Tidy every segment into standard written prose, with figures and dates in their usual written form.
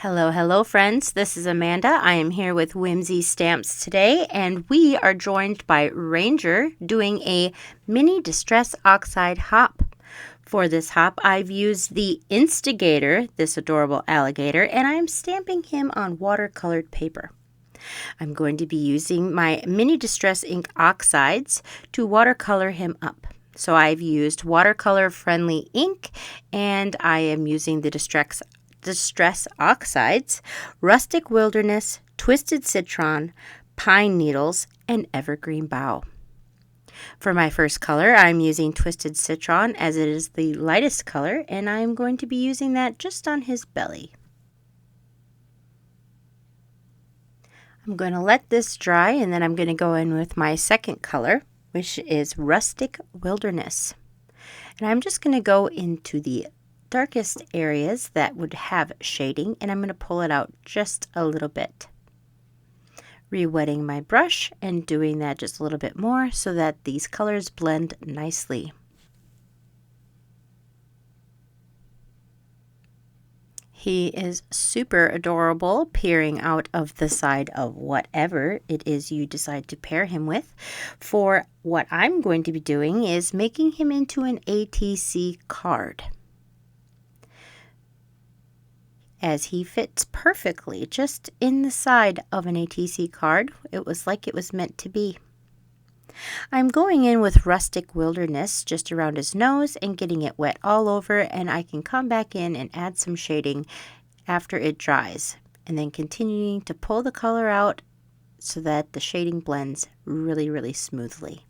Hello friends, this is Amanda. I am here with Whimsy Stamps today, and we are joined by Ranger doing a mini distress oxide hop. For this hop, I've used the Instagator, this adorable alligator, and I'm stamping him on watercolored paper. I'm going to be using my mini distress ink oxides to watercolor him up. So I've used watercolor friendly ink, and I am using the Distress Oxides, Rustic Wilderness, Twisted Citron, Pine Needles, and Evergreen Bough. For my first color, I'm using Twisted Citron as it is the lightest color, and I'm going to be using that just on his belly. I'm going to let this dry, and then I'm going to go in with my second color, which is Rustic Wilderness. And I'm just going to go into the darkest areas that would have shading, and I'm going to pull it out just a little bit. Re-wetting my brush and doing that just a little bit more so that these colors blend nicely. He is super adorable, peering out of the side of whatever it is you decide to pair him with. For what I'm going to be doing is making him into an ATC card, as he fits perfectly just in the side of an ATC card. It was like it was meant to be. I'm going in with Rustic Wilderness just around his nose and getting it wet all over, and I can come back in and add some shading after it dries, and then continuing to pull the color out so that the shading blends really smoothly.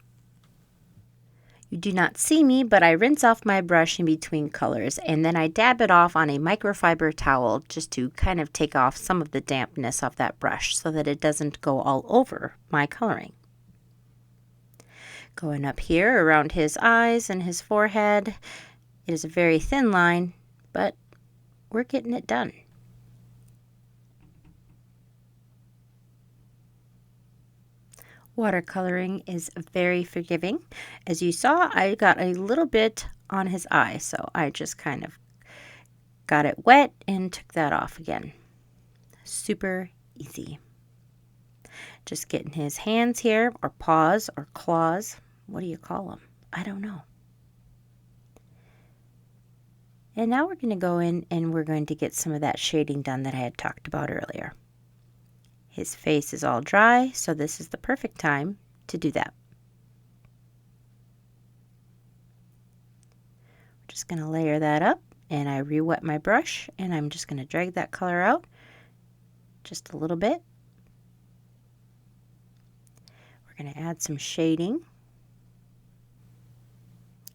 You do not see me, but I rinse off my brush in between colors, and then I dab it off on a microfiber towel just to kind of take off some of the dampness off that brush so that it doesn't go all over my coloring. Going up here around his eyes and his forehead, it is a very thin line, but we're getting it done. Watercoloring is very forgiving. As you saw, I got a little bit on his eye, so I just kind of got it wet and took that off again. Super easy. Just getting his hands here, or paws, or claws. What do you call them? I don't know. And now we're going to go in and we're going to get some of that shading done that I had talked about earlier. His face is all dry, so this is the perfect time to do that. We're just going to layer that up, and I re-wet my brush, and I'm just going to drag that color out just a little bit. We're going to add some shading.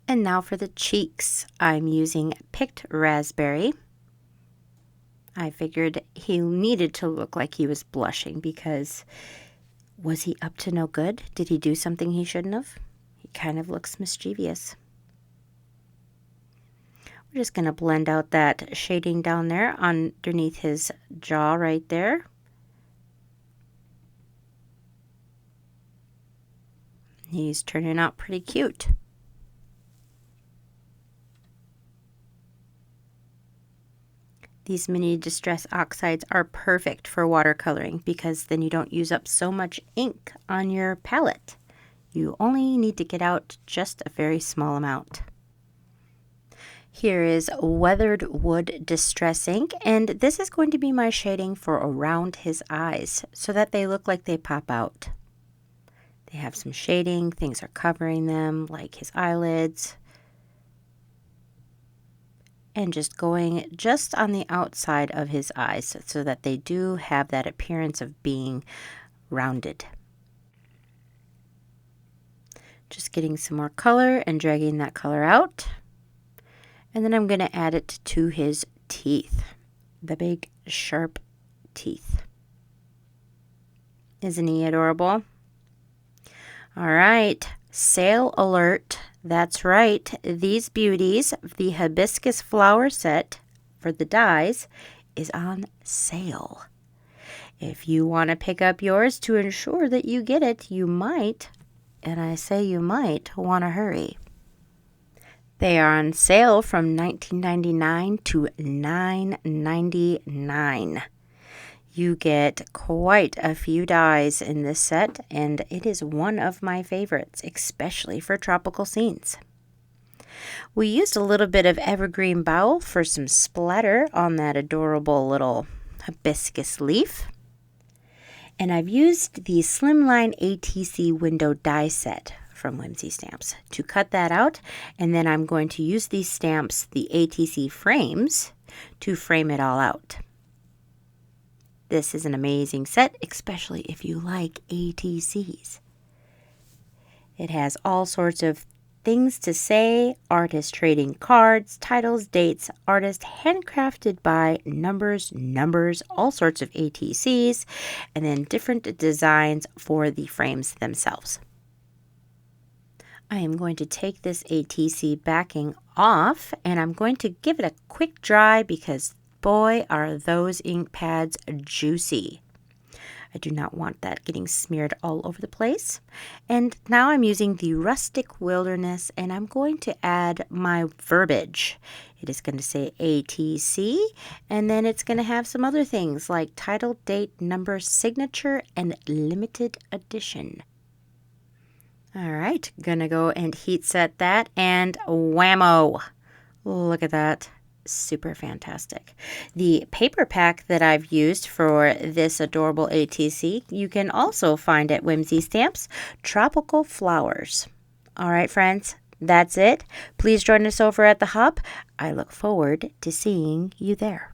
And now for the cheeks, I'm using Picked Raspberry. I figured he needed to look like he was blushing, because was he up to no good? Did he do something he shouldn't have? He kind of looks mischievous. We're just going to blend out that shading down there underneath his jaw right there. He's turning out pretty cute. These mini distress oxides are perfect for watercoloring because then you don't use up so much ink on your palette. You only need to get out just a very small amount. Here is Weathered Wood Distress Ink, and this is going to be my shading for around his eyes so that they look like they pop out. They have some shading, things are covering them like his eyelids. And just going just on the outside of his eyes so that they do have that appearance of being rounded. Just getting some more color and dragging that color out. And then I'm going to add it to his teeth, the big sharp teeth. Isn't he adorable? All right, sale alert. That's right, these beauties, the Hibiscus Flower Set for the dies, is on sale. If you want to pick up yours to ensure that you get it, you might, and I say you might, want to hurry. They are on sale from $19.99 to $9.99. You get quite a few dies in this set, and it is one of my favorites, especially for tropical scenes. We used a little bit of evergreen bowel for some splatter on that adorable little hibiscus leaf. And I've used the Slimline ATC Windows Die Set from Whimsy Stamps to cut that out, and then I'm going to use these stamps, the ATC frames, to frame it all out. This is an amazing set, especially if you like ATCs. It has all sorts of things to say, artists trading cards, titles, dates, artist handcrafted by numbers, all sorts of ATCs, and then different designs for the frames themselves. I am going to take this ATC backing off, and I'm going to give it a quick dry because boy, are those ink pads juicy. I do not want that getting smeared all over the place. And now I'm using the Rustic Wilderness, and I'm going to add my verbiage. It is going to say ATC, and then it's going to have some other things like title, date, number, signature, and limited edition. All right, gonna go and heat set that, and whammo! Look at that. Super fantastic. The paper pack that I've used for this adorable ATC, you can also find at Whimsy Stamps, Tropical Flowers. All right, friends, that's it. Please join us over at the Hub. I look forward to seeing you there.